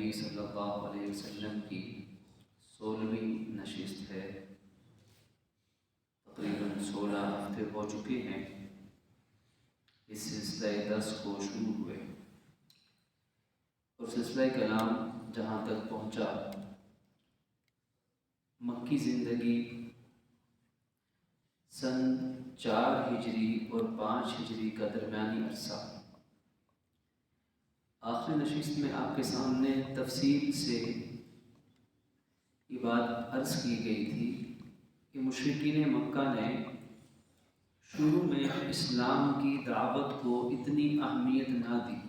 نبی صلی اللہ علیہ وسلم کی 16ویں نشست ہے۔ تقریباً 16 ہفتے ہو چکے ہیں اس سلسلہ درس کو شروع ہوئے، اور سلسلہ کلام جہاں تک پہنچا، مکی زندگی سن 4 ہجری اور 5 ہجری کا درمیانی عرصہ۔ آخری نشست میں آپ کے سامنے تفصیل سے یہ بات عرض کی گئی تھی کہ مشرکین مکہ نے شروع میں اسلام کی دعوت کو اتنی اہمیت نہ دی،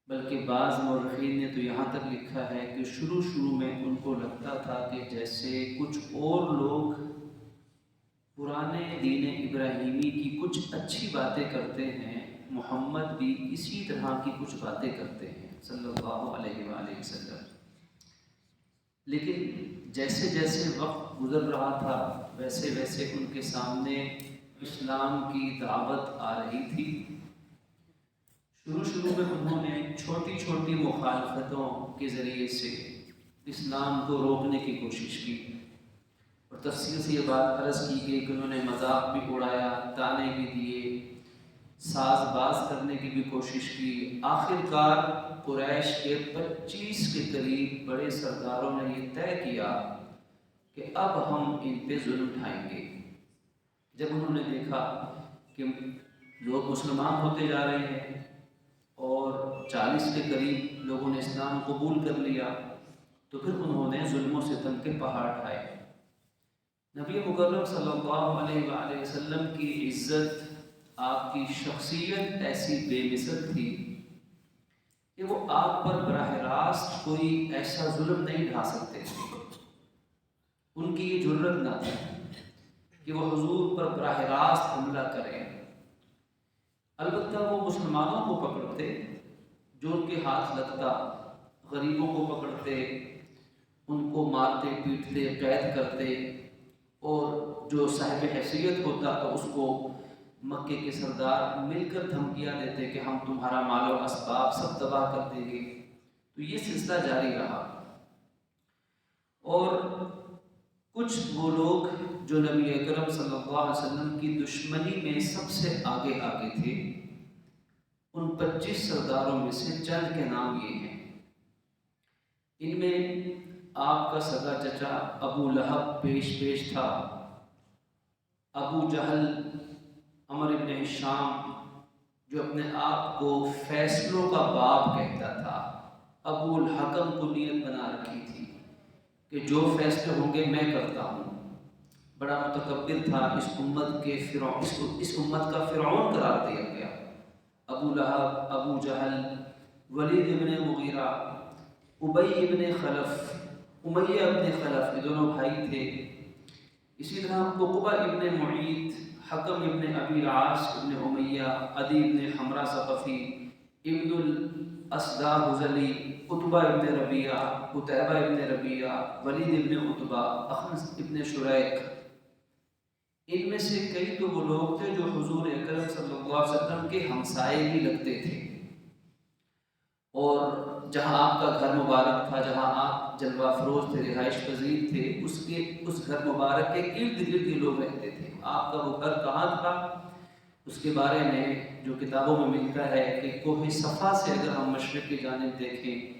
بلکہ بعض مورخین نے تو یہاں تک لکھا ہے کہ شروع میں ان کو لگتا تھا کہ جیسے کچھ اور لوگ پرانے دین ابراہیمی کی کچھ اچھی باتیں کرتے ہیں، محمد بھی اسی طرح کی کچھ باتیں کرتے ہیں صلی اللہ علیہ وآلہ وسلم۔ لیکن جیسے جیسے وقت گزر رہا تھا ویسے ویسے ان کے سامنے اسلام کی دعوت آ رہی تھی۔ شروع میں انہوں نے چھوٹی چھوٹی مخالفتوں کے ذریعے سے اسلام کو روکنے کی کوشش کی، اور تفصیل سے یہ بات عرض کی گئی کہ انہوں نے مذاق بھی اڑایا، طعنے بھی دیے، ساز باز کرنے کی بھی کوشش کی۔ آخر کار قریش کے 25 کے قریب بڑے سرداروں نے یہ طے کیا کہ اب ہم ان پہ ظلم ڈھائیں گے۔ جب انہوں نے دیکھا کہ لوگ مسلمان ہوتے جا رہے ہیں اور 40 کے قریب لوگوں نے اسلام قبول کر لیا، تو پھر انہوں نے ظلم و ستم کے پہاڑ ڈھائے۔ نبی مکرم صلی اللہ علیہ وآلہ وسلم کی عزت، آپ کی شخصیت ایسی بے مثل تھی کہ وہ آپ پر براہ راست کوئی ایسا ظلم نہیں ڈھا سکتے تھے۔ ان کی یہ جرت نہ تھی کہ وہ حضور پر براہ راست حملہ کریں۔ البتہ وہ مسلمانوں کو پکڑتے، جو ان کے ہاتھ لگتا، غریبوں کو پکڑتے، ان کو مارتے پیٹتے قید کرتے، اور جو صاحب حیثیت ہوتا تو اس کو مکے کے سردار مل کر دھمکیاں دیتے کہ ہم تمہارا مال و اسباب سب تباہ کر دیں گے۔ تو یہ سلسلہ جاری رہا، اور کچھ وہ لوگ جو نبی اکرم صلی اللہ علیہ وسلم کی دشمنی میں سب سے آگے تھے، ان 25 سرداروں میں سے چند کے نام یہ ہیں۔ ان میں آپ کا سگا چچا ابو لہب پیش تھا، ابو جہل عمر ابن ہشام جو اپنے آپ کو فیصلوں کا باپ کہتا تھا، ابو الحکم کو نیت بنا رکھی تھی کہ جو فیصلے ہوں گے میں کرتا ہوں، بڑا متکبر تھا، اس امت کا فرعون قرار دیا گیا۔ ابو لہب، ابو جہل، ولید ابن مغیرہ، ابی ابن خلف، امیہ ابن خلف، یہ دونوں بھائی تھے۔ اسی طرح عقبہ ابن معیط، حکم ابن ابی العاص ابن امیہ، عدی ابن حمرہ ثقفی، ابن الاسدہ حذلی، عتبہ ابن ربیعہ، قتیبہ ابن ربیعہ، ولید ابن عتبہ، اخنس ابن شریک۔ ان میں سے کئی تو وہ لوگ تھے جو حضور اکرم صلی اللہ علیہ وسلم کے ہمسائے بھی لگتے تھے، اور جہاں آپ کا گھر مبارک تھا، جہاں آپ جلوہ افروز تھے، رہائش پذیر تھے، اس گھر مبارک کے ارد گرد یہ لوگ رہتے تھے۔ آپ کا وہ گھر کہاں تھا اس کے بارے میں جو کتابوں میں ملتا ہے کہ کوہ صفا سے اگر ہم مشرق کی جانب دیکھیں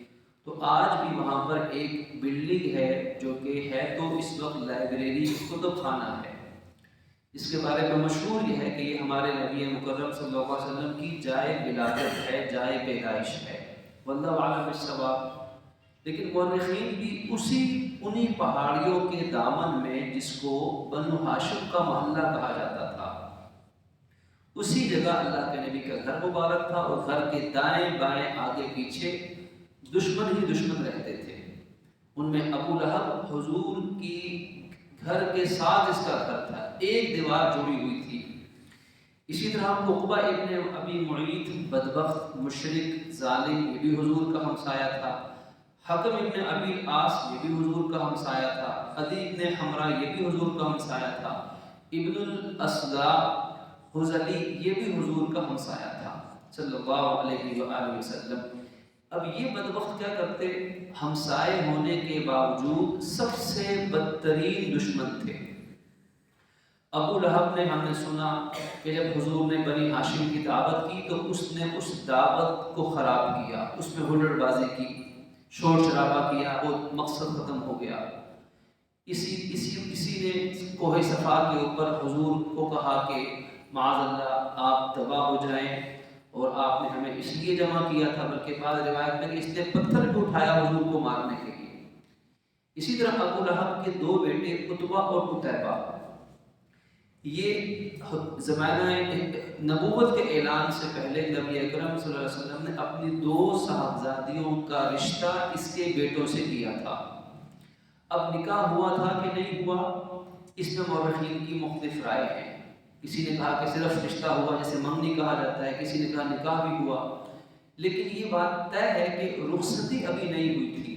تو آج بھی وہاں پر ایک بلڈنگ ہے جو کہ ہے تو اس وقت لائبریری، کتب خانہ ہے۔ اس کے بارے میں مشہور یہ ہے کہ یہ ہمارے نبی مکرم صلی اللہ علیہ وسلم کی جائے ولادت ہے، جائے پیدائش ہے، واللہ اعلم بالصواب۔ لیکن مورخین بھی انہی پہاڑیوں کے دامن میں، جس کو بنو ہاشم کا محلہ کہا جاتا تھا، اسی جگہ اللہ کے نبی کا گھر مبارک تھا، اور گھر کے دائیں بائیں آگے پیچھے دشمن ہی دشمن رہتے تھے۔ ان میں ابو لہب حضور کی گھر کے ساتھ اس کا گھر تھا، ایک دیوار جڑی ہوئی تھی۔ اسی طرح عقبہ ابن ابی معیط، بدبخت، مشرک، ظالم، یہ بھی حضور کا ہمسایہ تھا۔ حکم ابن ابی العاص، یہ بھی حضور کا ہمسایہ تھا۔ عدی ابن حمرہ، یہ بھی حضور کا ہمسایہ تھا۔ ابن الاسدہ حذلی، یہ بھی حضور کا ہمسایہ تھا صلی اللہ علیہ وآلہ وسلم۔ اب یہ بدبخت کیا کرتے، ہمسائے ہونے کے باوجود سب سے بدترین دشمن تھے۔ ابو لہب نے، ہم نے سنا کہ جب حضور نے بنی ہاشم کی دعوت کی تو اس نے اس دعوت کو خراب کیا، اس میں ہلڑ بازی کی، شور شرابہ کیا، وہ مقصد ختم ہو گیا۔ اسی نے کوہ صفا کے اوپر حضور کو کہا کہ معاذ اللہ آپ تباہ ہو جائیں، اور آپ نے ہمیں اس لیے جمع کیا تھا، بلکہ بعض روایت میں کہ اس نے پتھر بھی اٹھایا حضور کو مارنے کے لیے۔ اسی طرح ابو لہب کے دو بیٹے عتبہ اور عتیبہ، یہ زمانہ نبوت کے اعلان سے پہلے نبی اکرم صلی اللہ علیہ وسلم نے اپنی دو صاحبزادیوں کا رشتہ اس کے بیٹوں سے کیا تھا۔ اب نکاح ہوا تھا کہ نہیں ہوا، اس میں مورخین کی مختلف رائے ہیں۔ کسی نے کہا کہ صرف رشتہ ہوا، جیسے منگنی کہا جاتا ہے، کسی نے کہا نکاح بھی ہوا، لیکن یہ بات طے ہے کہ رخصتی ابھی نہیں ہوئی تھی۔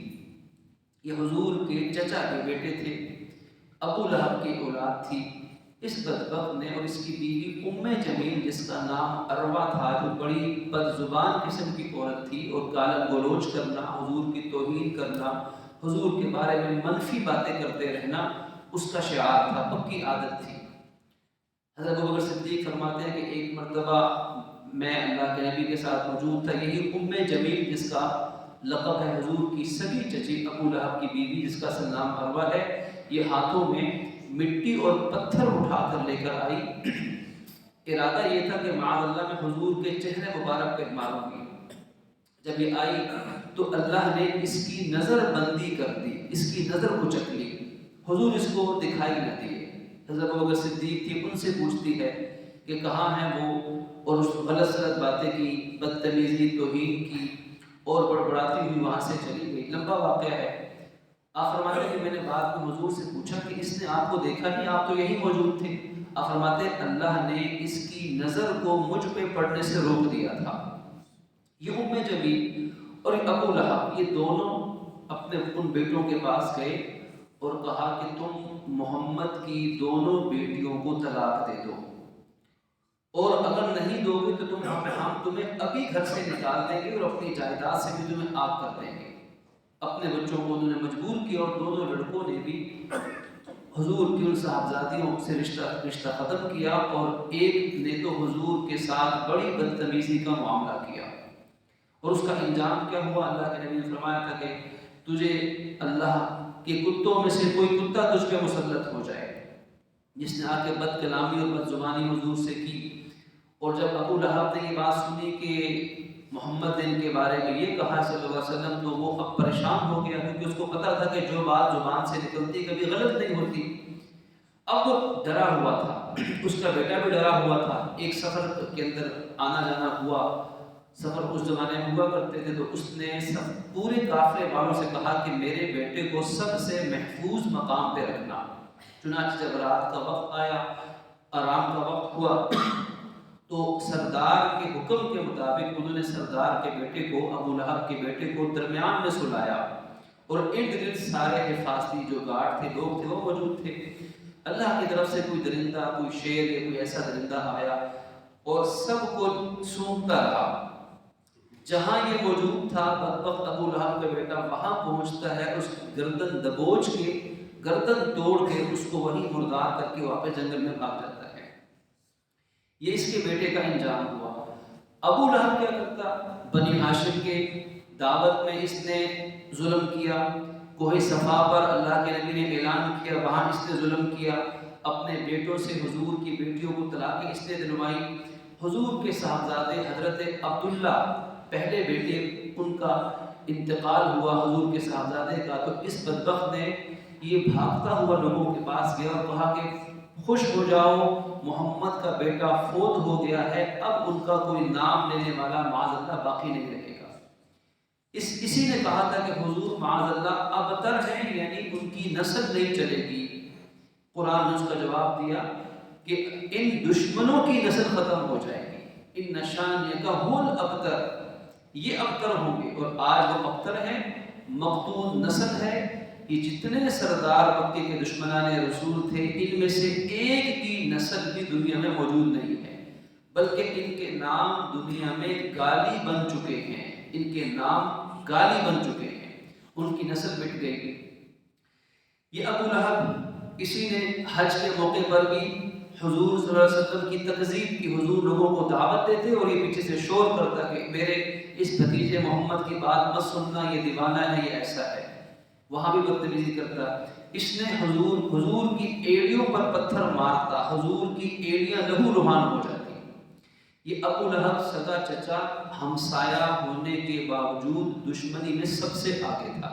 یہ حضور کے چچا کے بیٹے تھے، ابو لہب کی اولاد تھی۔ اس بدبخت نے اور اس کی بیوی ام جمیل جس کا نام اروا تھا، جو بڑی بدزبان قسم کی عورت تھی اور گالا گلوچ کرنا، حضور کی توہین کرنا، حضور کے بارے میں منفی باتیں کرتے رہنا اس کا شعار تھا، پکی عادت تھی۔ حضرت ابوبکر صدیق فرماتے ہیں کہ ایک مرتبہ میں اللہ کے نبی کے ساتھ موجود تھا، یہی ام جمیل جس کا لقب ہے حضور کی سگی چچی ابو لہب کی بیوی جس کا اصل نام اروا ہے، یہ ہاتھوں میں مٹی اور پتھر اٹھا کر لے کر آئی۔ ارادہ یہ تھا کہ معاذ اللہ میں حضور کے چہرے مبارک پہ ماروں گی۔ جب یہ آئی تو اللہ نے اس کی نظر بندی کر دی، اس کی نظر اچک لی، حضور اس کو دکھائی نہ دیے۔ حضرت ابوبکر صدیق تھی، ان سے پوچھتی ہے کہ کہاں ہیں وہ، اور اس غلط سلط باتیں کی، بدتمیزی توہین کی اور بڑبڑاتی ہوئی وہاں سے چلی گئی۔ لمبا واقعہ ہے۔ آپ فرماتے ہیں کہ میں نے بعد میں حضور سے پوچھا کہ اس نے آپ کو دیکھا نہیں، آپ تو یہی موجود تھے۔ آپ فرماتے ہیں اللہ نے اس کی نظر کو مجھ پہ پڑنے سے روک دیا تھا۔ یہ ام جمیل اور ابو لہب یہ دونوں اپنے ان بیٹوں کے پاس گئے اور کہا کہ تم محمد کی دونوں بیٹیوں کو طلاق دے دو، اور اگر نہیں دو گے تو ہم تمہیں ابھی گھر سے نکال دیں گے اور اپنی جائیداد سے بھی تمہیں آگ کر دیں گے۔ اپنے بچوں کو انہوں نے مجبور کیا، اور دونوں لڑکوں نے بھی حضور کی ان صاحبزادیوں سے رشتہ ختم کیا، اور ایک نے تو حضور کے ساتھ بڑی بدتمیزی کا معاملہ کیا، اور اس کا انجام کیا ہوا؟ اللہ کے نبی نے فرمایا تھا کہ تجھے اللہ کے کتوں میں سے کوئی کتا تجھ پہ مسلط ہو جائے، جس نے آ کے بد کلامی اور بد زبانی حضور سے کی۔ اور جب ابو لہب نے یہ بات سنی کہ محمد نے ان کے بارے میں یہ کہا صلی اللہ علیہ وسلم، تو وہ اب پریشان ہو گیا، کیونکہ اس کو پتا تھا کہ جو بات زبان سے نکلتی کبھی غلط نہیں ہوتی۔ اب وہ ڈرا ہوا تھا، اس کا بیٹا بھی ڈرا ہوا تھا۔ ایک سفر کے اندر آنا جانا ہوا، سفر اس زمانے میں ہوا کرتے تھے، تو اس نے پورے قافلے والوں سے کہا کہ میرے بیٹے کو سب سے محفوظ مقام پہ رکھنا۔ چنانچہ جب رات کا وقت آیا، آرام کا وقت ہوا، تو سردار کے حکم کے مطابق انہوں نے سردار کے بیٹے کو، ابو لہب کے بیٹے کو درمیان میں سلایا، اور ارد گرد سارے حفاظتی جو گارڈ تھے، لوگ تھے، وہ موجود تھے۔ اللہ کی طرف سے کوئی درندہ، کوئی شیر یا کوئی ایسا درندہ آیا اور سب کو سونگتا رہا۔ جہاں یہ موجود تھا بدبخت ابو لہب کا بیٹا وہاں پہنچتا ہے، اس گردن دبوچ کے، گردن توڑ کے اس کو وہیں مردار کر کے واپس جنگل میں بھاگ جاتا ہے۔ یہ اس کے بیٹے کا انجام ہوا۔ ابو لہب کیا کرتا؟ بنی ہاشم کے دعوت میں اس نے ظلم کیا، کوہ صفا پر اللہ کے نبی نے اعلان کیا، وہاں اس نے ظلم کیا، اپنے بیٹوں سے حضور کی بیٹیوں کو طلاق اس نے دلوائی۔ حضور کے صاحبزادے حضرت عبداللہ پہلے بیٹے، ان کا انتقال ہوا حضور کے صاحبزادے کا، تو اس بدبخت نے یہ بھاگتا ہوا لوگوں کے پاس گیا اور کہا کہ خوش ہو جاؤ، محمد کا بیٹا فوت ہو گیا ہے، اب ان کا کوئی نام لینے والا معاذ اللہ باقی نہیں رہے گا۔ اسی نے کہا تھا کہ حضور معاذ اللہ ابتر ہیں، یعنی ان کی نسل نہیں چلے گی۔ قرآن نے اس کا جواب دیا کہ ان دشمنوں کی نسل ختم ہو جائے گی، ان نشانیہ کا ہول ابتر، یہ ابتر ہوں گے، اور آج وہ ابتر ہیں، مقتول نسل ہے۔ یہ جتنے سردار مکے کے دشمنان رسول تھے، ان میں سے ایک کی نسل بھی دنیا میں موجود نہیں ہے، بلکہ ان کے نام دنیا میں گالی بن چکے ہیں، ان کے نام گالی بن چکے ہیں، ان کی نسل مٹ گئی۔ یہ ابو لہب، اسی نے حج کے موقع پر بھی حضور صلی اللہ علیہ وسلم کی تکذیب کی، حضور لوگوں کو دعوت دیتے اور یہ پیچھے سے شور کرتا کہ میرے اس بھتیجے محمد کی بات مت سننا، یہ دیوانہ ہے، یہ ایسا ہے، وہاں بھی بدتمیزی کرتا۔ اس نے حضور کی ایڑیوں پر پتھر مارتا، حضور کی ایڑیاں لہو لہان ہو جاتی۔ یہ ابو لہب سگا چچا ہمسایہ ہونے کے باوجود دشمنی میں سب سے آگے تھا،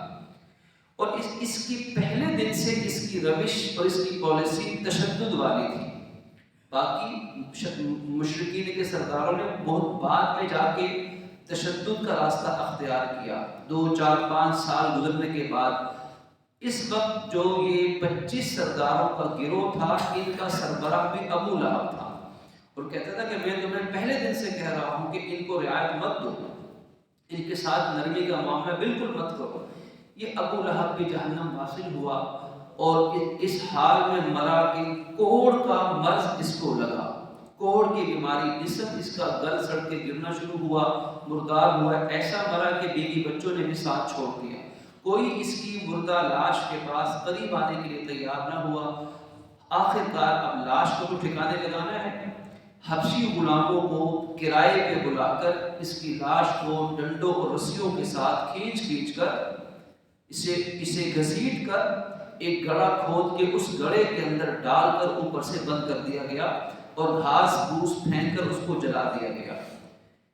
اور اس کی پہلے دن سے اس کی روش اور اس کی پالیسی تشدد والی تھی۔ باقی مشرکین کے سرداروں نے بہت بعد میں جا کے تشدد کا راستہ اختیار کیا، 2 4 5 سال گزرنے کے بعد۔ اس وقت جو یہ 25 سرداروں کا گروہ تھا، ان کا سربراہ بھی ابو لہب تھا، اور کہتا تھا کہ میں تمہیں پہلے دن سے کہہ رہا ہوں کہ ان کو رعایت مت دو، ان کے ساتھ نرمی کا معاملہ بالکل مت کرو۔ یہ ابو لہب بھی جہنم واصل ہوا، اور اس حال میں مرا کہ کوڑ کا مرض اس کو لگا، کوڑ کی بیماری، جسم اس کا گل سڑ کے گرنا شروع ہوا، مردار ہوا، ایسا مرا کہ بیوی بچوں نے بھی ساتھ چھوڑ دیا، کوئی اس کی مردہ لاش کے پاس قریب آنے کے لیے تیار نہ ہوا۔ آخر کار اب لاش کو تو ٹھکانے لگانا ہے، حبشی غلاموں کو کرائے پہ بلا کر اس کی لاش کو ڈنڈوں اور رسیوں کے ساتھ کھینچ کر اسے گھسیٹ کر ایک گڑھا کھود کے اس گڑھے کے اندر ڈال کر اوپر سے بند کر دیا گیا، اور گھاس پھوس پھینک کر اس کو جلا دیا گیا۔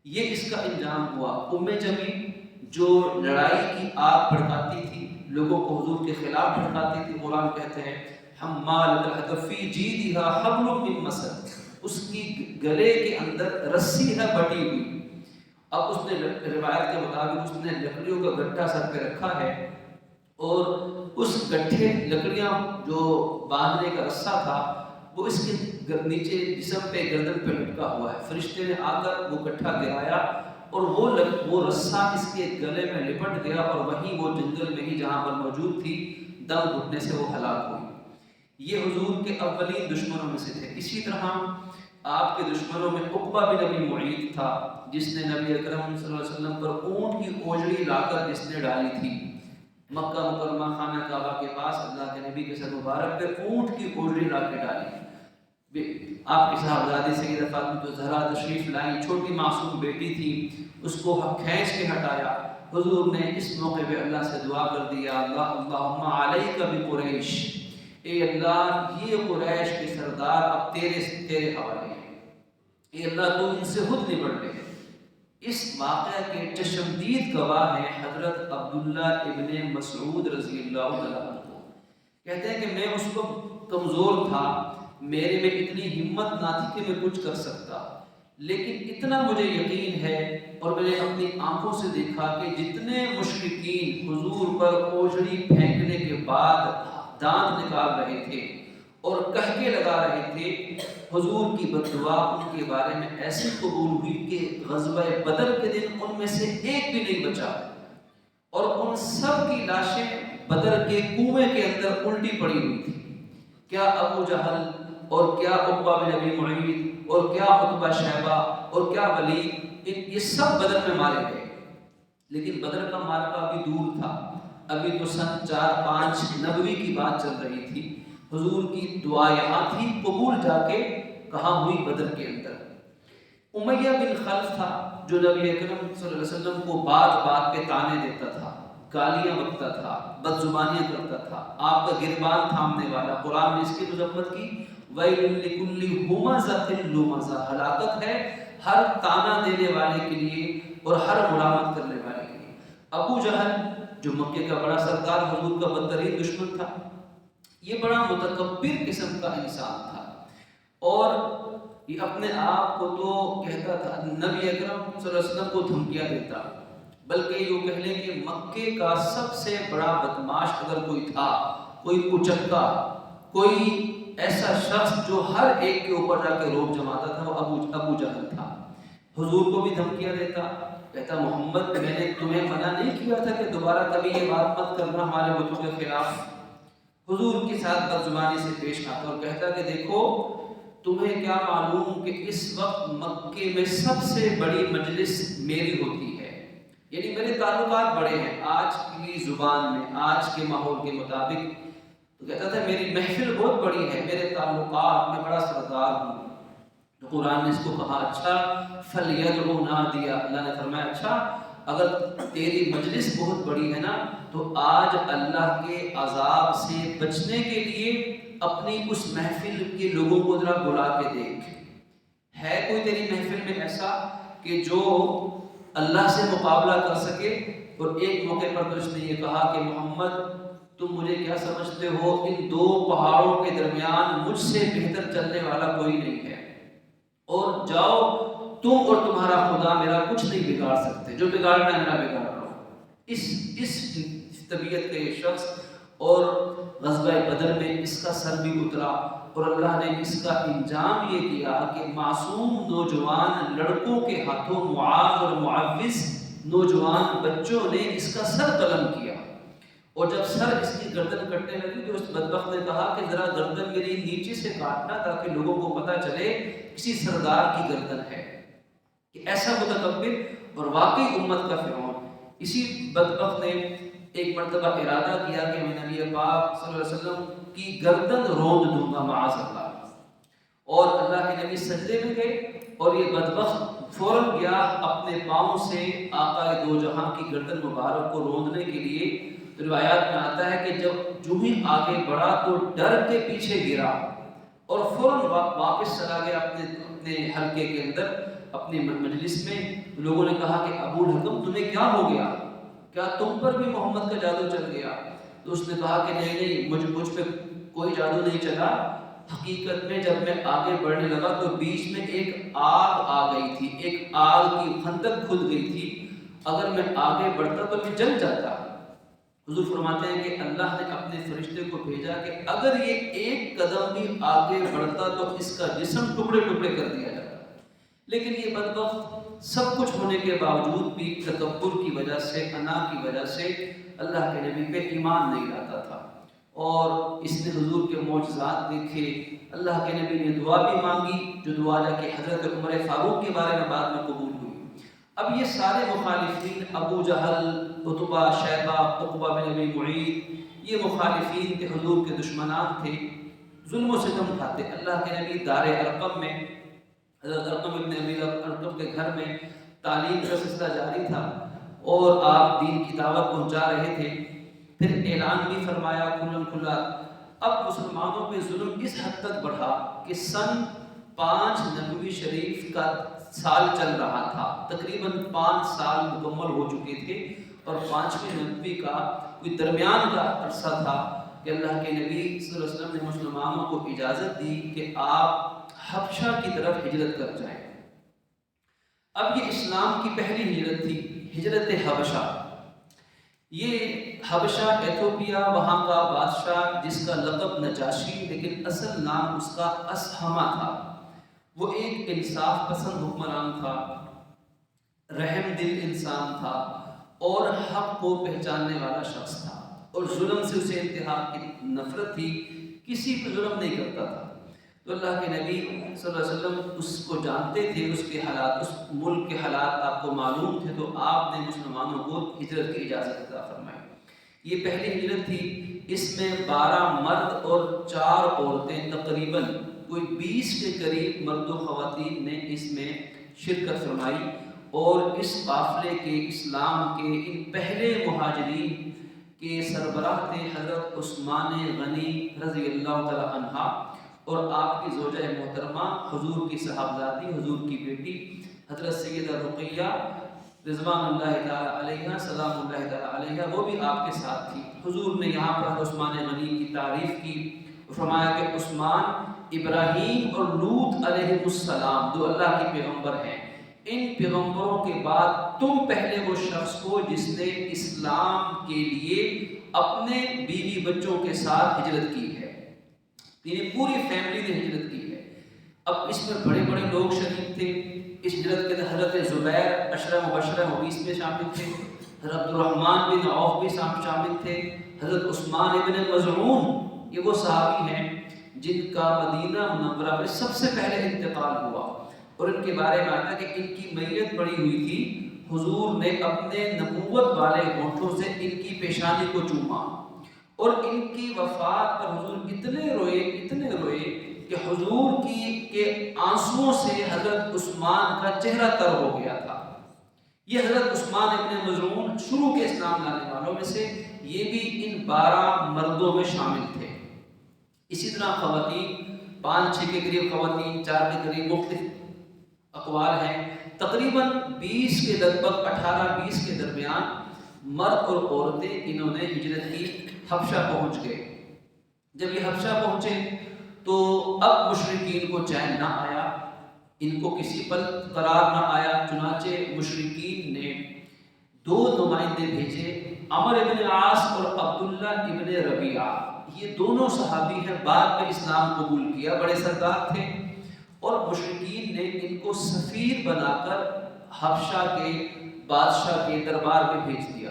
یہ اس کا انجام ہوا۔ ام جمیل جو لڑائی کی آگ بھڑکاتی تھی، لوگوں کو حضور کے خلاف بھڑکاتی تھی، قرآن کہتے ہیں حمالۃ الحطب فی جیدہا حبل من مسد، اس کی گلے کے اندر رسی ہے بٹی ہوئی۔ اب اس نے روایت کے مطابق اس نے لکڑیوں کا گٹھا سر پہ رکھا ہے، اور اس گٹھے لکڑیاں جو باندھنے کا رسہ تھا وہ اس کے نیچے جسم پہ گردن پہ لٹکا ہوا ہے۔ فرشتے نے آ کر وہ گٹھا گرایا، اور وہ رسہ اس کے گلے میں لپٹ گیا، اور وہیں وہ جنگل میں ہی جہاں پر موجود تھی، دم گھٹنے سے وہ ہلاک ہوئی۔ یہ حضور کے اولین دشمنوں میں سے تھے۔ اسی طرح آپ کے دشمنوں میں عقبہ بن ابی معیط تھا، جس نے نبی اکرم صلی اللہ علیہ وسلم پر اونٹ کی اوجڑی لا کر جس نے ڈالی تھی۔ مکہ مکرمہ خانہ کعبہ کے پاس اللہ کے نبی کے سر مبارک پہ اونٹ کی اوجڑی لا کے ڈالی۔ آپ کی صاحبزادی سیدہ فاطمہ الزہرا تشریف لائیں، چھوٹی معصوم بیٹی تھی، اس کو کھینچ کے ہٹایا۔ حضور نے اس موقع پہ اللہ سے دعا کر دیا، اللہم علیک بقریش، اے اللہ یہ قریش کے سردار اب تیرے حوالے ہیں، اے اللہ تو ان سے خود نبٹ لے۔ اس واقعہ کے چشمدید گواہ ہیں حضرت عبداللہ ابن مسعود رضی اللہ عنہ کو۔ کہتے ہیں کہ میں اس وقت کمزور تھا، میرے میں اتنی ہمت نہ تھی کہ میں کچھ کر سکتا، لیکن اتنا مجھے یقین ہے اور میں نے اپنی آنکھوں سے دیکھا کہ جتنے مشرکین حضور پر اوجڑی پھینکنے کے بعد دانت نکال رہے تھے اور کہکے لگا رہے تھے، حضور کی بددعا ان کے بارے میں ایسی قبول ہوئی کہ غزوہ بدر کے دن ان میں سے ایک بھی نہیں بچا، اور ان سب کی لاشیں بدر کے کنویں کے اندر الٹی پڑی ہوئی تھی۔ کیا ابو جہل اور کیا عقبہ بن ابی معیط اور کیا عتبہ شیبہ اور کیا ولید، یہ سب بدر میں مارے گئے، لیکن بدر کا معرکہ ابھی دور تھا، ابھی تو سن 4-5 نبوی کی بات چل رہی تھی۔ حضور کی دعا یہاں تھی، قبول جا کے کہاں ہوئی بدر کے اندر۔ امیہ بن خلف تھا جو نبی اکرم صلی اللہ علیہ وسلم کو بات بات پہ تانے دیتا تھا، گالیاں بکتا تھا، بد زبانیاں کرتا تھا، آپ کا گربان تھامنے والا۔ قرآن نے اس کی مذمت کی، وَيْلٌ لِكُلِّ هُمَزَةٍ لُمَزَةٍ، ہلاکت ہے ہر تانا دینے والے کے لیے اور ہر ملامت کرنے والے کے لیے۔ ابو جہل جو مکے کا بڑا سردار، حضور کا بدترین دشمن تھا، یہ بڑا متکبر قسم کا انسان تھا، اور یہ اپنے آپ کو تو کہتا تھا، نبی اکرم صلی اللہ علیہ وسلم کو دھمکیاں دیتا، بلکہ یہ کہہ لیں کہ مکے کا سب سے بڑا بدماش اگر کوئی تھا، کوئی کچکا، کوئی ایسا شخص جو ہر ایک کے اوپر جا کے روب جماتا تھا، وہ ابو جہل تھا۔ حضور کو بھی دھمکیاں دیتا، کہتا محمد میں نے تمہیں منع نہیں کیا تھا کہ دوبارہ کبھی یہ بات مت کرنا ہمارے بتوں کے خلاف۔ حضور کے ساتھ بدزبانی سے پیش آتا اور کہتا کہ دیکھو تمہیں کیا معلوم کہ اس وقت مکے میں سب سے بڑی مجلس میری ہوتی ہے، یعنی میرے تعلقات بڑے ہیں آج کی زبان میں، آج کے ماحول کے مطابق. تو کہتا تھا میری محفل بہت بڑی ہے، میرے تعلقات میں بڑا سردار ہوں. تو قرآن نے اس کو کہا اچھا فَلْيَدْعُ نَادِيَهُ، اللہ نے فرمایا اچھا اگر تیری مجلس بہت بڑی ہے نا تو آج اللہ کے عذاب سے بچنے کے لیے اپنی اس محفل کے لوگوں کو ذرا بلا کے دیکھ. ہے کوئی تیری محفل میں ایسا کہ جو اللہ سے مقابلہ کر سکے؟ اور ایک موقع پر تو اس نے یہ کہا کہ محمد تم مجھے کیا سمجھتے ہو، ان دو پہاڑوں کے درمیان مجھ سے بہتر چلنے والا کوئی نہیں ہے، اور جاؤ تم اور تمہارا خدا میرا کچھ نہیں بگاڑ سکتے، جو بگاڑنا ہے میرا بگاڑ رہا ہوں. اس طبیعت کا یہ شخص، اور غزوہ بدر میں اس کا سر بھی اترا، اور اللہ نے اس کا انجام یہ کیا کہ معصوم نوجوان لڑکوں کے ہاتھوں معاذ اور معوذ نوجوان بچوں نے اس کا سر قلم کیا. اور جب سر اس کی گردن کٹنے لگی تو اس بدبخت نے کہا کہ ذرا گردن میری نیچے سے کاٹنا تاکہ لوگوں کو پتہ چلے کسی سردار کی گردن ہے. کہ ایسا متکبر اور واقعی امت کا فرعون. اسی بدبخت نے ایک مرتبہ ارادہ کیا کہ میں نبی پاک صلی اللہ علیہ وسلم کی گردن روند دوں گا معاذ اللہ. اور اللہ کے نبی سجدے میں گئے اور یہ بدبخت فوراً گیا اپنے پاؤں سے آقا دو جہاں کی گردن مبارک کو روندنے کے لیے. تو روایات میں آتا ہے کہ جب جو ہی آگے بڑھا تو ڈر کے پیچھے گرا اور فوراً واپس چلا گیا اپنے حلقے کے اندر اپنی مجلس میں. لوگوں نے کہا کہ ابو الحکم تمہیں کیا ہو گیا، کیا تم پر بھی محمد کا جادو چل گیا؟ تو اس نے کہا کہ نہیں مجھ پہ کوئی جادو نہیں چلا. حقیقت میں جب میں آگے بڑھنے لگا تو بیچ میں ایک آگ آ گئی تھی، ایک آگ کی خندق کھل گئی تھی، اگر میں آگے بڑھتا تو میں جل جاتا. حضور فرماتے ہیں کہ اللہ نے اپنے فرشتے کو بھیجا کہ اگر یہ ایک قدم بھی آگے بڑھتا تو اس کا جسم ٹکڑے ٹکڑے کر دیا جاتا. لیکن یہ بدبخت سب کچھ ہونے کے باوجود بھی تکبر کی وجہ سے، انا کی وجہ سے اللہ کے نبی پہ ایمان نہیں لاتا تھا. اور اس نے حضور کے معجزات دیکھے. اللہ کے نبی نے دعا بھی مانگی جو دعا جا کے حضرت عمر فاروق کے بارے میں بعد میں قبول ہوئی. اب یہ سارے مخالفین ابو جہل، عتبہ، شیبہ، عقبہ بن ابی معیط، یہ مخالفین کے حضور کے دشمنان تھے، ظلم و ستم کھاتے. اللہ کے نبی دار ارقم میں حضرت ارقم ابن ابی ارقم کے گھر میں تعلیم کا سلسلہ جاری تھا اور آپ دین کی دعوت پہنچا رہے تھے. پھر اعلان بھی فرمایا کھلم کھلا. اب مسلمانوں پہ ظلم اس حد تک بڑھا کہ سن 5 نبوی شریف کا سال چل رہا تھا، تقریباً 5 سال مکمل ہو چکے تھے، اور 5ویں نبوی کا کوئی درمیان کا عرصہ تھا کہ اللہ کے نبی صلی اللہ علیہ وسلم نے مسلمانوں کو اجازت دی کہ آپ حبشہ کی طرف ہجرت کر جائیں. اب یہ اسلام کی پہلی ہجرت تھی، ہجرت حبشہ. یہ حبشہ ایتھوپیا، وہاں کا بادشاہ جس کا لقب نجاشی لیکن اصل نام اس کا اسہمہ تھا، وہ ایک انصاف پسند حکمران تھا، رحم دل انسان تھا اور حق کو پہچاننے والا شخص تھا، اور ظلم سے اسے انتہا کی نفرت تھی، کسی پہ ظلم نہیں کرتا تھا. تو اللہ کے نبی صلی اللہ علیہ وسلم اس کو جانتے تھے، اس کے حالات، اس ملک کے حالات آپ کو معلوم تھے، تو آپ نے مسلمانوں کو ہجرت کی اجازت عطا فرمائی. یہ پہلی ہجرت تھی. اس میں 12 مرد اور 4 عورتیں، تقریباً کوئی 20 کے قریب مرد و خواتین نے اس میں شرکت فرمائی. اور اس قافلے کے، اسلام کے ان پہلے مہاجرین کے سربراہ تھے حضرت عثمان غنی رضی اللہ تعالی عنہ، اور آپ کی زوجہ محترمہ حضور کی صاحبزادی، حضور کی بیٹی حضرت سیدہ رقیہ رضوان اللہ تعالی علیہ، سلام اللہ تعالی علیہ، وہ بھی آپ کے ساتھ تھی. حضور نے یہاں پر عثمان غنی کی تعریف کی، فرمایا کہ عثمان ابراہیم اور لوط علیہ السلام دو اللہ کے پیغمبر ہیں، ان پیغمبروں کے بعد تم پہلے وہ شخص ہو جس نے اسلام کے لیے اپنے بیوی بچوں کے ساتھ ہجرت کی ہے. یعنی پوری فیملی نے ہجرت کی ہے. اب اس میں بڑے بڑے لوگ شریک تھے. اس ہجرت کے حضرت زبیر 10 مبشرہ و 20 میں شامل تھے، حضرت عبدالرحمن بن عوف بھی شامل تھے، حضرت عثمان ابن مظعون، یہ وہ صحابی ہیں جن کا مدینہ منورہ میں سب سے پہلے انتقال ہوا، اور ان کے بارے میں آتا ہے کہ ان کی میت پڑی ہوئی تھی حضور نے اپنے نبوت والے ہونٹوں سے ان کی پیشانی کو چوما، اور ان کی وفات پر حضور اتنے روئے کہ حضور کے آنسوؤں سے حضرت عثمان کا چہرہ تر ہو گیا تھا۔ یہ حضرت عثمان ابن مظعون شروع کے اسلام لانے والوں میں سے، یہ بھی ان 12 مردوں میں شامل تھے۔ اسی طرح خواتین 5-6 کے قریب خواتین، 4 کے قریب مختلف اقوال ہیں، تقریباً 20 کے لگ بھگ 18-20 کے درمیان مرد اور عورتیں انہوں نے ہجرت کی، حبشہ پہنچ گئے۔ جب یہ حبشہ پہنچے تو اب مشرکین کو چین نہ آیا، ان کو کسی پر قرار نہ آیا، چنانچہ مشرکین نے 2 نمائندے بھیجے، عمر ابن عاص اور عبداللہ ابن ربیعہ۔ یہ دونوں صحابی ہیں، بعد میں اسلام قبول کیا، بڑے سردار تھے، اور مشرکین نے ان کو سفیر بنا کر حبشہ کے بادشاہ کے دربار میں بھیج دیا۔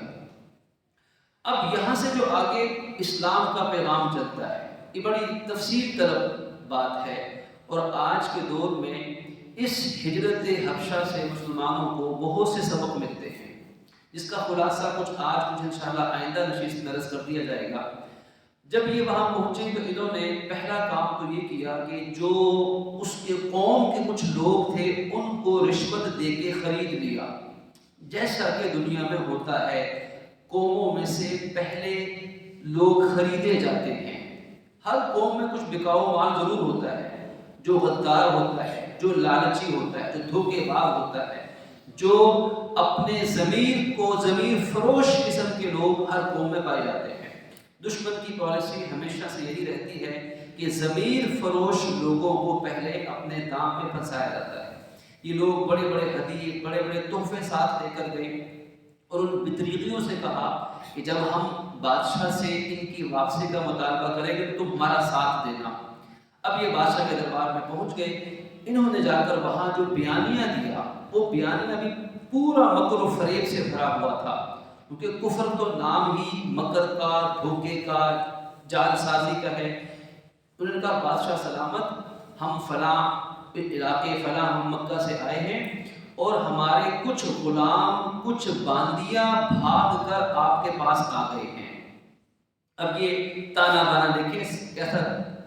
اب یہاں سے جو آگے اسلام کا پیغام چلتا ہے، یہ بڑی تفصیل طلب بات ہے، اور آج کے دور میں اس ہجرت حبشہ سے مسلمانوں کو بہت سے سبق ملتے ہیں، جس کا خلاصہ کچھ انشاءاللہ آئندہ نشست میں عرض کر دیا جائے گا۔ جب یہ وہاں پہنچے تو انہوں نے پہلا کام تو یہ کیا کہ جو اس کے قوم کے کچھ لوگ تھے ان کو رشوت دے کے خرید لیا، جیسا کہ دنیا میں ہوتا ہے، قوموں میں سے پہلے لوگ خریدے جاتے ہیں۔ ہر قوم میں کچھ بکاؤ مال ضرور ہوتا ہے، جو غدار ہوتا ہے، جو لالچی ہوتا ہے، جو دھوکے باز ہوتا ہے، جو اپنے ضمیر کو ضمیر فروش قسم کے لوگ ہر قوم میں پائے جاتے ہیں۔ دشمن کی پالیسی ہمیشہ سے یہی رہتی ہے کہ ضمیر فروش لوگوں کو پہلے اپنے دام پہ پھنسایا جاتا ہے۔ یہ لوگ بڑے بڑے ہدیے، بڑے بڑے تحفے ساتھ لے کر گئے، اور ان بطریقیوں سے کہا کہ جب ہم بادشاہ سے ان کی واپسی کا مطالبہ کریں گے تو تم ہمارا ساتھ دینا۔ اب یہ بادشاہ کے دربار میں پہنچ گئے، انہوں نے جا کر وہاں جو بیانیہ دیا، وہ بیانیہ بھی پورا مکر و فریب سے بھرا ہوا تھا، کیونکہ کفر تو نام ہی مکر کا، دھوکے کا، جال سازی کا ہے۔ انہوں نے کہا بادشاہ سلامت، ہم فلاں علاقے فلاں ہم مکہ سے آئے ہیں، اور ہمارے کچھ غلام، کچھ باندیاں بھاگ کر آپ کے پاس آ گئے ہیں۔ اب یہ تانا بانا دیکھیں کیسا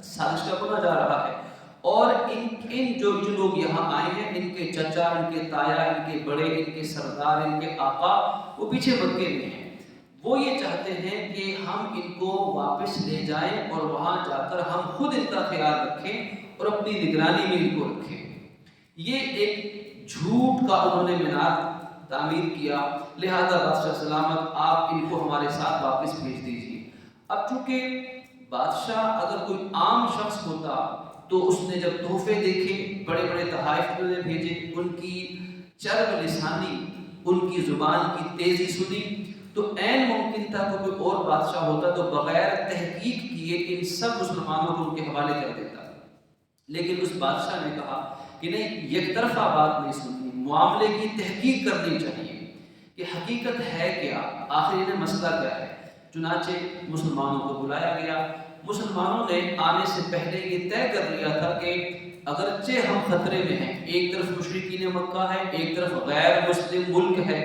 سازش کا بنا جا رہا ہے، اور ان جو لوگ یہاں آئے ہیں، ان کے چچا، ان کے تایا، ان کے بڑے، ان کے سردار، ان کے آقا وہ پیچھے مکے میں ہیں۔ وہ یہ چاہتے ہیں کہ ہم ان کو واپس لے جائیں اور وہاں جا کر ہم خود ان کا خیال رکھیں اور اپنی نگرانی میں ان کو رکھیں۔ یہ ایک جھوٹ کا انہوں نے مینار تعمیر کیا، لہذا بادشاہ سلامت آپ ان کو ہمارے ساتھ واپس بھیج دیجیے۔ اب چونکہ بادشاہ اگر کوئی عام شخص ہوتا تو اس نے جب تحفے دیکھے، بڑے بڑے تحائف انہوں نے بھیجے، ان کی چرب لسانی، ان کی زبان کی تیزی سنی، تو عین ممکن تھا کہ کوئی اور بادشاہ ہوتا تو بغیر تحقیق کیے ان سب مسلمانوں کو ان کے حوالے کر دیتا۔ لیکن اس بادشاہ نے کہا کہ نہیں، یک طرفہ بات نہیں سننی، معاملے کی تحقیق کرنی چاہیے کہ حقیقت ہے کیا، آخر انہیں مسئلہ کیا ہے۔ چنانچہ مسلمانوں کو بلایا گیا۔ مسلمانوں نے آنے سے پہلے یہ طے کر لیا تھا کہ اگرچہ ہم خطرے میں ہیں، ایک طرف مشرکین مکہ ہے، ایک طرف غیر مسلم ملک ہے،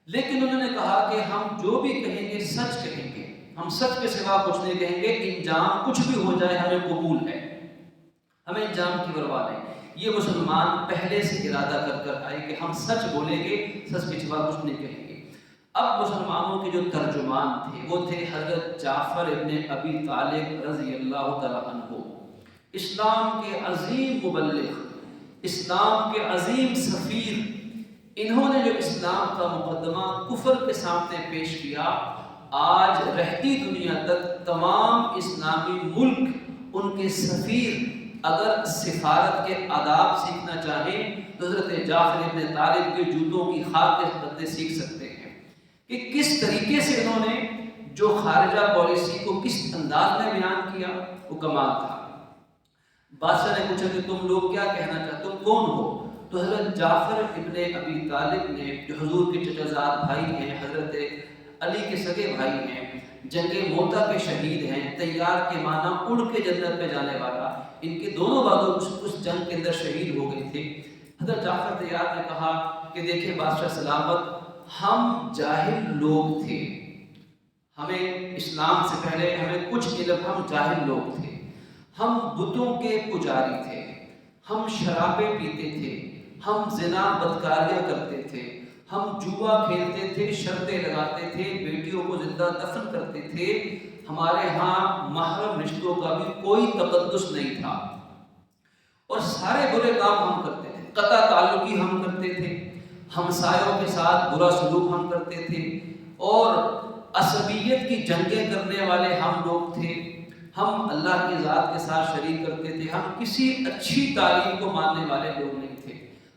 لیکن انہوں نے کہا کہ ہم جو بھی کہیں گے سچ کہیں گے، ہم سچ کے سوا کچھ نہیں کہیں گے، انجام کچھ بھی ہو جائے ہمیں قبول ہے، ہمیں انجام کی پرواہ نہیں۔ یہ مسلمان پہلے سے ارادہ کر کر آئے کہ ہم سچ بولیں گے، سچ کے سوا کچھ نہیں کہیں گے۔ اب مسلمانوں کے جو ترجمان تھے وہ تھے حضرت جعفر ابن ابی طالب رضی اللہ تعالیٰ عنہ، اسلام کے عظیم مبلغ، اسلام کے عظیم سفیر۔ انہوں نے جو اسلام کا مقدمہ کفر کے سامنے پیش کیا، آج رہتی دنیا تک تمام اسلامی ملک ان کے سفیر اگر سفارت کے آداب سیکھنا چاہیں تو حضرت جعفر ابن طالب کے جوتوں کی خاک کے بدلے سیکھ سکتے ہیں کہ کس طریقے سے انہوں نے جو خارجہ پالیسی کو کس انداز میں بیان کیا، وہ کمال تھا۔ بادشاہ نے پوچھا کہ تم لوگ کیا کہنا چاہتے، تم کون ہو؟ تو حضرت جعفر ابن ابی طالب نے، جو حضور کے چچا زاد بھائی ہیں، حضرت علی کے سگے بھائی ہیں، جنگ موتا کے شہید ہیں، تیار کے معنی اڑ کے جنت میں جانے والا، ان کے دونوں بازو اس جنگ کے اندر شہید ہو گئے تھے۔ حضرت جعفر تیار نے کہا کہ کہ دیکھیں بادشاہ سلامت، ہم جاہل لوگ تھے، ہمیں اسلام سے پہلے ہمیں کچھ علم، ہم جاہل لوگ تھے، ہم بتوں کے پجاری تھے، ہم شرابیں پیتے تھے، ہم زنا بدکاریاں کرتے تھے، ہم جوا کھیلتے تھے، شرطیں لگاتے تھے، بیٹیوں کو زندہ دفن کرتے تھے، ہمارے ہاں محرم رشتوں کا بھی کوئی تقدس نہیں تھا، اور سارے برے کام ہم کرتے تھے، قطع تعلقی ہم کرتے تھے، ہمسایوں کے ساتھ برا سلوک ہم کرتے تھے، اور عصبیت کی جنگیں کرنے والے ہم لوگ تھے، ہم اللہ کی ذات کے ساتھ شریک کرتے تھے، ہم کسی اچھی تعلیم کو ماننے والے لوگ نہیں تھے،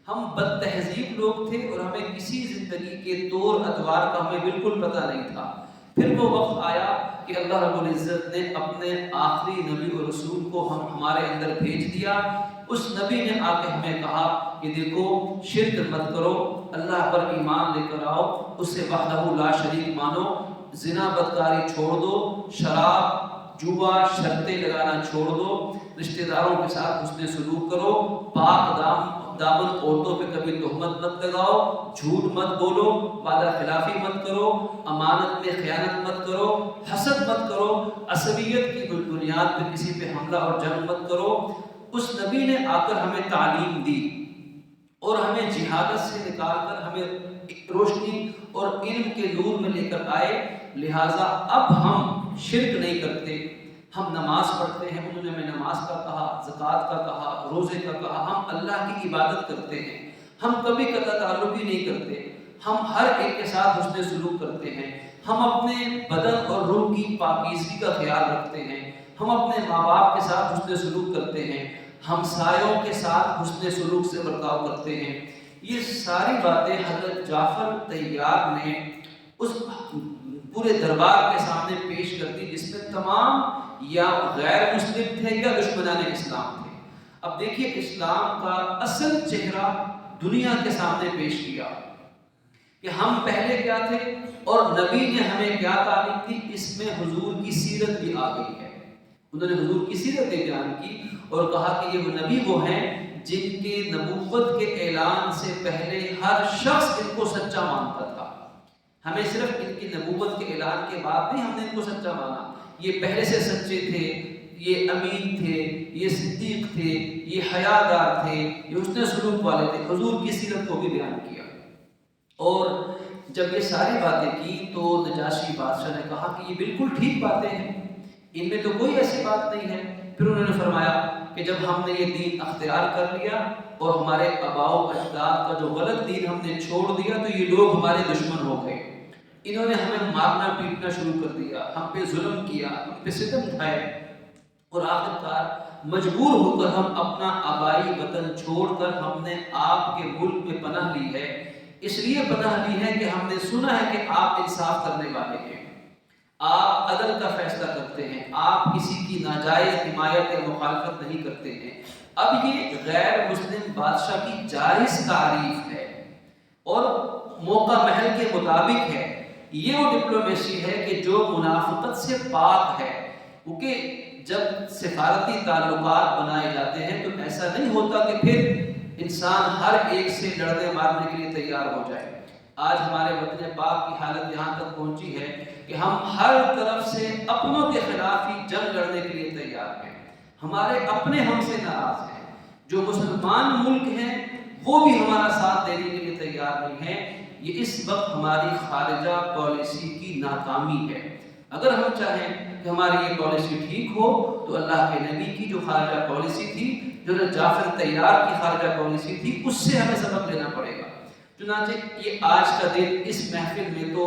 ہم بد تہذیب لوگ تھے، اور ہمیں کسی زندگی کے طور ادوار کا ہمیں بالکل پتہ نہیں تھا۔ پھر وہ وقت آیا کہ اللہ رب العزت نے اپنے آخری نبی و رسول کو ہمارے اندر بھیج دیا۔ اس نبی نے آ کے ہمیں کہا کہ دیکھو شرک مت کرو، اللہ پر ایمان لے کر آؤ، اسے وحدہ لا شریک مانو، زنا بدکاری چھوڑ دو، شراب جوا شرطیں لگانا چھوڑ دو، رشتہ داروں کے ساتھ حسن سلوک کرو، پاک دامن عورتوں پہ کبھی تہمت مت لگاؤ، جھوٹ مت بولو، وعدہ خلافی مت کرو، امانت میں خیانت مت کرو، حسد مت کرو، عصبیت کی بنیاد پہ کسی پہ حملہ اور جنگ مت کرو۔ اس نبی نے آ کر ہمیں تعلیم دی اور ہمیں جہالت سے نکال کر ہمیں روشنی اور علم کے نور میں لے کر آئے، لہٰذا اب ہم شرک نہیں کرتے، ہم نماز پڑھتے ہیں، انہوں نے ہمیں نماز کا کہا، زکوٰۃ کا کہا، روزے کا کہا، ہم اللہ کی عبادت کرتے ہیں، ہم کبھی قطع تعلقی نہیں کرتے، ہم ہر ایک کے ساتھ حسن سلوک کرتے ہیں، ہم اپنے بدن اور روح کی پاکیزگی کا خیال رکھتے ہیں، ہم اپنے ماں باپ کے ساتھ حسن سلوک کرتے ہیں، ہمسایوں کے ساتھ حسن سلوک سے برتاؤ کرتے ہیں۔ یہ ساری باتیں حضرت جعفر طیار نے اس پورے دربار کے سامنے پیش کر دی، جس میں تمام یا غیر مسلم تھے یا دشمنان اسلام تھے۔ اب دیکھیے اسلام کا اصل چہرہ دنیا کے سامنے پیش کیا کہ ہم پہلے کیا تھے اور نبی نے ہمیں کیا تعلیم دی، اس میں حضور کی سیرت بھی آ گئی ہے۔ انہوں نے حضور کی سیرت بیان کی اور کہا کہ یہ وہ نبی وہ ہیں جن کے نبوت کے اعلان سے پہلے ہر شخص ان کو سچا مانتا تھا۔ ہمیں صرف ان کی نبوت کے اعلان کے بعد نہیں ہم نے ان کو سچا مانا، یہ پہلے سے سچے تھے، یہ امین تھے، یہ صدیق تھے، یہ حیادار تھے، یہ حسن سلوک والے تھے۔ حضور کی سیرت کو بھی بیان کیا، اور جب یہ ساری باتیں کی تو نجاشی بادشاہ نے کہا کہ یہ بالکل ٹھیک باتیں ہیں، ان میں تو کوئی ایسی بات نہیں ہے۔ پھر انہوں نے فرمایا کہ جب ہم نے یہ دین اختیار کر لیا اور ہمارے آباء و اجداد کا جو غلط دین ہم نے چھوڑ دیا تو یہ لوگ ہمارے دشمن ہو گئے، انہوں نے ہمیں مارنا پیٹنا شروع کر دیا، ہم پہ ظلم کیا، ہم پہ ستم ڈھائے، اور آخرکار مجبور ہو کر ہم اپنا آبائی وطن چھوڑ کر ہم نے آپ کے ملک میں پناہ لی ہے۔ اس لیے پناہ لی ہے کہ ہم نے سنا ہے کہ آپ انصاف کرنے والے ہیں، آپ عدل کا فیصلہ کرتے ہیں، آپ کسی کی ناجائز حمایت یا مخالفت نہیں کرتے ہیں۔ اب یہ غیر مسلم بادشاہ کی جائز تعریف ہے اور موقع محل کے مطابق ہے، یہ وہ ڈپلومیسی ہے کہ جو منافقت سے پاک ہے، کیونکہ جب سفارتی تعلقات بنائے جاتے ہیں تو ایسا نہیں ہوتا کہ پھر انسان ہر ایک سے لڑنے مارنے کے لیے تیار ہو جائے۔ آج ہمارے وطن پاک کی حالت یہاں تک پہنچی ہے کہ ہم ہر طرف سے اپنوں کے خلاف ہی جنگ لڑنے کے لیے تیار ہیں، ہمارے اپنے ہم سے ناراض ہیں، جو مسلمان ملک ہیں وہ بھی ہمارا ساتھ دینے کے لیے تیار نہیں ہیں۔ یہ اس وقت ہماری خارجہ پالیسی کی ناکامی ہے۔ اگر ہم چاہیں کہ ہماری یہ پالیسی ٹھیک ہو تو اللہ کے نبی کی جو خارجہ پالیسی تھی، جو جعفر طیار کی خارجہ پالیسی تھی، اس سے ہمیں سبق لینا پڑے گا۔ چنانچہ یہ آج کا دن اس محفل میں تو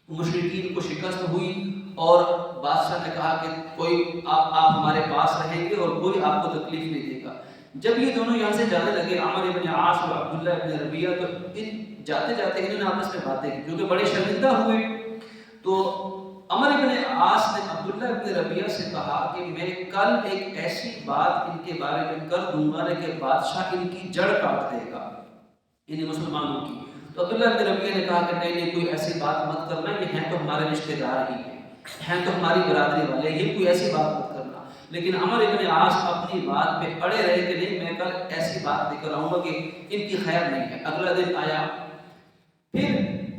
مشرکین کو شکست ہوئی اور بادشاہ نے کہا کہ کوئی آپ ہمارے پاس رہیں گے اور کوئی آپ کو تکلیف نہیں دے گا۔ جب یہ دونوں یہاں سے جانے لگے، عمر ابن عاص اور عبداللہ ابن ربیہ، تو جاتے جاتے انہوں نے آپس میں باتیں کی کیونکہ بڑے شرمندہ ہوئے۔ تو عمر ابن عاص نے عبداللہ ابن ربیہ سے کہا کہ میں کل ایک ایسی بات ان کے بارے میں کر دوں گا کہ بادشاہ ان کی جڑ کاٹ دے گا، انہیں مسلمانوں کی۔ تو عبداللہ ابن ربیہ نے کہا کہ نہیں کوئی ایسی بات مت کرنا، یہ ہیں تو ہمارے رشتہ دار ہی ہیں تو ہماری برادری والے، یہ کوئی ایسی بات مت کرنا۔ لیکن عمر ابن عاص اپنی بات پہ اڑے رہے کہ نہیں، میں کل ایسی بات لے کر آؤں گا کہ ان کی خیر نہیں ہے۔ اگلا دن آیا، پھر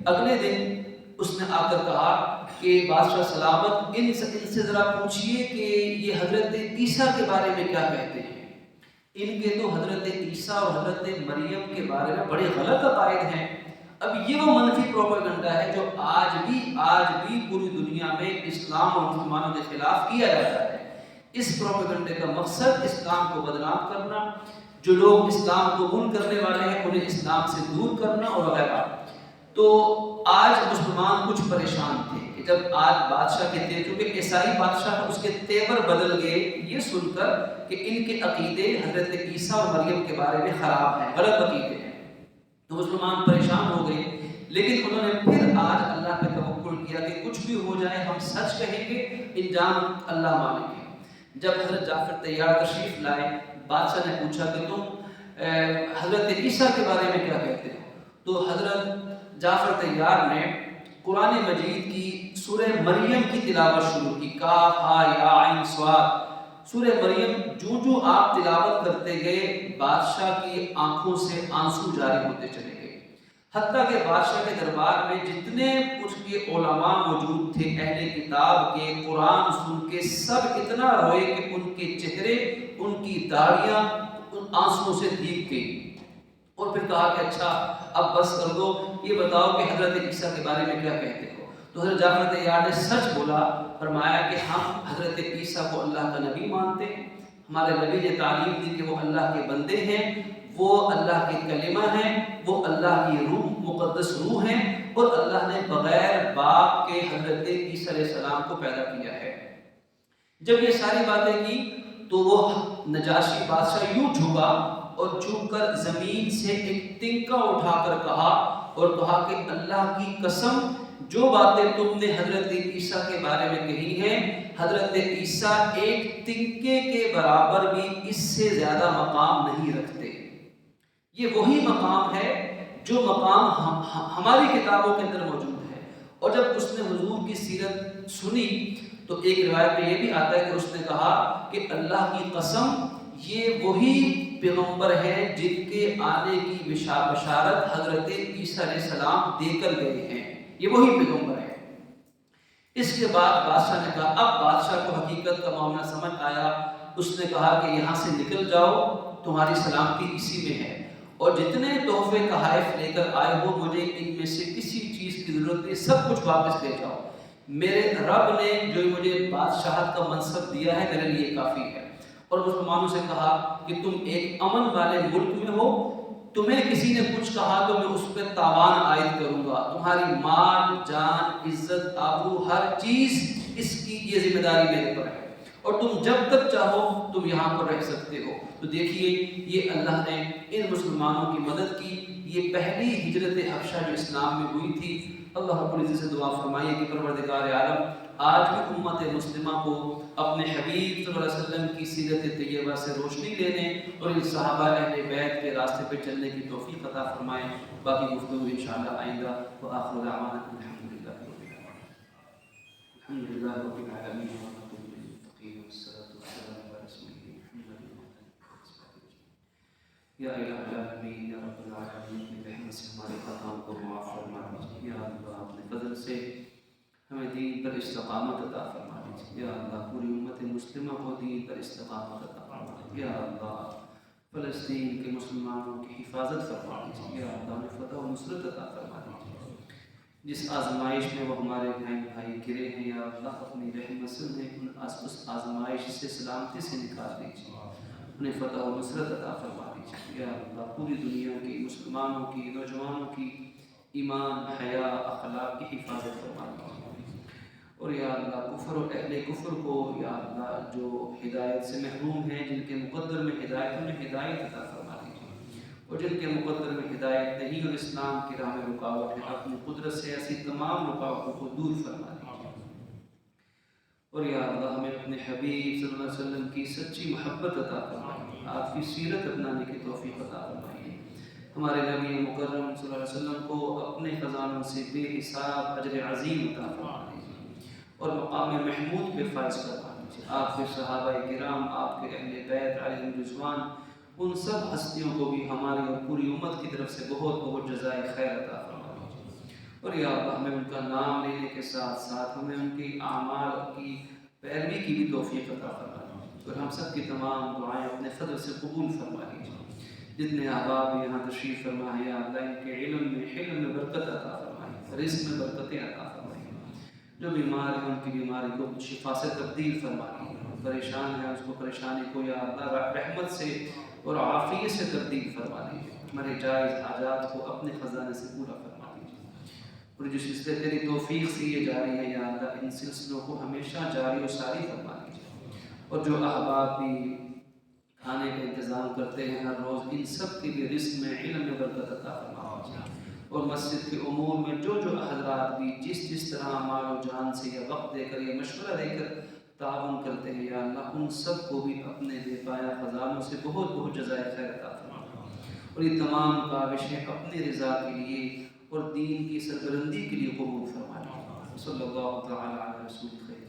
اگلے دن اس نے آ کر کہا کہ بادشاہ سلامت، ان سے ذرا پوچھئے کہ یہ حضرت عیسیٰ کے بارے میں کیا کہتے ہیں۔ ان کے تو حضرت عیسیٰ اور حضرت مریم کے بارے میں بڑے غلط عقائد ہیں۔ اب یہ وہ منفی پروپیگنڈا ہے جو آج بھی پوری دنیا میں اسلام اور مسلمانوں کے خلاف کیا جاتا ہے۔ اس پروپیگنڈے کا مقصد اسلام کو بدنام کرنا، جو لوگ اسلام قبول کرنے والے ہیں انہیں اسلام سے دور کرنا اور وغیرہ۔ تو آج مسلمان کچھ پریشان تھے کہ جب آج بادشاہ کہتے ہیں، کیونکہ عیسائی بادشاہ اس کے تیور بدل گئے یہ سن کر کہ ان کے عقیدے حضرت عیسیٰ اور مریم کے بارے میں خراب ہیں، غلط عقیدے ہیں، تو مسلمان پریشان ہو گئے۔ لیکن انہوں نے پھر آج اللہ پہ توکل کیا کہ کچھ بھی ہو جائے ہم سچ کہیں گے، انجام اللہ مانیں گے۔ جب حضرت جعفر طیار تشریف لائے، بادشاہ نے پوچھا کہ تم حضرت عیسیٰ کے بارے میں کیا کہتے ہو؟ تو حضرت جعفر طیار نے قرآن مجید کی سورہ مریم کی تلاوت شروع کی، کاف ہا یا عین صاد۔ سورہ مریم جو آپ تلاوت کرتے گئے، بادشاہ کی آنکھوں سے آنسو جاری ہوتے چلے گئے، حتیٰ کہ بادشاہ کے دربار میں جتنے اس کے علماء موجود تھے اہل کتاب کے، قرآن سن کے سب اتنا روئے کہ ان کے چہرے، ان کی داڑیاں ان آنسوؤں سے بھیگ گئی۔ اور پھر کہا کہ اچھا اب بس کر دو، یہ بتاؤ کہ حضرت عیسیٰ کے بارے میں کیا کہتے ہو؟ تو حضرت جعفر طیار نے سچ بولا، فرمایا کہ ہم حضرت عیسیٰ کو اللہ کا نبی مانتے ہیں، ہمارے نبی نے تعلیم دی کہ وہ اللہ کے بندے ہیں، وہ اللہ کے کلمہ ہیں، وہ اللہ کی روح، مقدس روح ہیں، اور اللہ نے بغیر باپ کے حضرت عیسیٰ علیہ السلام کو پیدا کیا ہے۔ جب یہ ساری باتیں کی تو وہ نجاشی بادشاہ یوں جھکا اور جھک کر زمین سے ایک تنکا اٹھا کر کہا کہ اللہ کی قسم، جو باتیں تم نے حضرت عیسیٰ کے بارے میں کہی ہیں، حضرت عیسیٰ ایک تنکے کے برابر بھی اس سے زیادہ مقام نہیں رکھتے۔ یہ وہی مقام ہے جو مقام ہماری کتابوں کے اندر موجود ہے۔ اور جب اس نے حضور کی سیرت سنی تو ایک روایت میں یہ بھی آتا ہے کہ اس نے کہا کہ اللہ کی قسم، یہ وہی پیغمبر ہیں جن کے آنے کی بشارت حضرت عیسیٰ علیہ السلام دے کر گئے ہیں، یہ وہی پیغمبر ہے۔ اس کے بعد بادشاہ نے کہا، اب بادشاہ کو حقیقت کا معاملہ سمجھ آیا۔ اس نے کہا کہ یہاں سے نکل جاؤ، تمہاری سلامتی اسی میں ہے، اور جتنے تحفے تحائف لے کر آئے ہو مجھے ان میں سے کسی چیز کی ضرورت نہیں، سب کچھ واپس لے جاؤ، میرے رب نے جو مجھے بادشاہت کا منصب دیا ہے میرے لیے کافی ہے۔ اور مسلمانوں سے کہا کہ تم ایک امن والے ملک میں ہو، تمہیں کسی نے کچھ کہا تو میں اس پہ تاوان عائد کروں گا، تمہاری مال، جان، عزت، آبرو، ہر چیز اس کی یہ ذمہ داری میرے پر ہے، اور تم جب تک چاہو تم یہاں پر رہ سکتے ہو۔ تو دیکھیے یہ اللہ نے ان مسلمانوں کی مدد کی، یہ پہلی ہجرت حبشہ جو اسلام میں ہوئی تھی۔ اللہ رب العزت سے دعا فرمائیے کہ پروردگار عالم آج بھی امت مسلمہ کو اپنے حبیب صلی اللہ علیہ وسلم کی سیرت طیبہ سے روشنی لینے اور ان صحابہ اہل بیت کے راستے پہ چلنے کی توفیق عطا فرمائے۔ باقی گفتگو انشاءاللہ آئندہ۔ وآخر دعوانا الحمدللہ رب العالمین والعاقبۃ للمتقین والصلاۃ والسلام علی رسولہ محمد یا الہ العالمین یا رب العالمین، اپنی رحمت سے ہمارے خطاؤں کو معاف فرما دیجیے یا اللہ، اپنے فضل سے ہمیں دین پر استقامت عطا فرما دیجیے یا اللہ، پوری امت مسلمہ کو دین پر استقامت عطا فرما دیجیے یا اللہ، فلسطین کے مسلمانوں کی حفاظت فرما دیجیے یا اللہ، انہیں فتح و نصرت عطا فرما دیجیے۔ جس آزمائش میں وہ ہمارے بہن بھائی گرے ہیں یا اللہ، اپنی رحمت سے انہیں اس آزمائش سے سلامتی سے نکال دیجیے، انہیں فتح و نصرت عطا فرما دیجیے یا اللہ، پوری دنیا کی مسلمانوں کی، نوجوانوں کی ایمان، حیا، اخلاق کی حفاظت فرما دیجیے۔ اور یا اللہ کفر و اہل کفر کو یا اللہ جو ہدایت سے محروم ہیں، جن کے مقدر میں ہدایت، انہیں ہدایت عطا فرما دیجیے، اور جن کے مقدر میں ہدایت نہیں اور اسلام کی راہ میں رکاوٹ ہے، اپنی قدرت سے ایسی تمام رکاوٹوں کو دور فرما دیجیے۔ اور یا اللہ ہمیں اپنے حبیب صلی اللہ علیہ وسلم کی سچی محبت عطا فرمائیے، آپ کی سیرت اپنانے کی توفیق عطا فرمائیے، ہمارے نبی مکرم صلی اللہ علیہ وسلم کو اپنے خزانوں سے بے حساب اجر عظیم عطا فرما دیجیے، اور مقام محمود پہ فائز کروا دیجیے۔ دیجیے، آپ کے صحابہ کرام، آپ کے اہل بیت علیہم رضوان، ان سب ہستیوں کو بھی ہماری اور پوری امت کی طرف سے بہت بہت جزائے خیر عطا فرما دیجیے۔ اور یا اللہ ہمیں ان کا نام لینے کے ساتھ ساتھ ہمیں ان کی اعمال کی پیروی کی بھی توفیق عطا فرما دیجیے، اور ہم سب کی تمام دعائیں اپنے فضل سے قبول فرما لیجیے۔ جتنے احباب یہاں تشریف فرما ہے یا اللہ ان کے علم میں حلم میں برکت عطا فرمائے، رزق میں برکتیں عطا فرمائے، جو بیمار ہیں ان کی بیماری کو شفا سے تبدیل فرما لیجیے، پریشان ہے اس کو پریشانی کو یا اللہ رحمت سے اور عافیت سے تبدیل فرما لیجیے، ہمارے جائز حاجات کو اپنے خزانے سے پورا فرما لیجیے، اور جو سلسلے تیری توفیق سے یہ جاری ہے یا اللہ ان سلسلوں کو ہمیشہ جاری و ساری فرما لیجیے، اور جو احباب بھی کھانے کا انتظام کرتے ہیں ہر روز، ان سب کے بھی رزق میں علم میں برکت عطا فرما دیجیے، اور مسجد کے امور میں جو حضرات بھی جس طرح مال و جان سے یا وقت دے کر یا مشورہ دے کر تعاون کرتے ہیں یا اللہ ان سب کو بھی اپنے بے پایا خزانوں سے بہت بہت جزائے خیر عطا فرما، اور یہ تمام کاوشیں اپنی رضا کے لیے اور دین کی سربلندی کے لیے قبول فرما لیجیے۔ صلی اللہ تعالی علی رسول خیر۔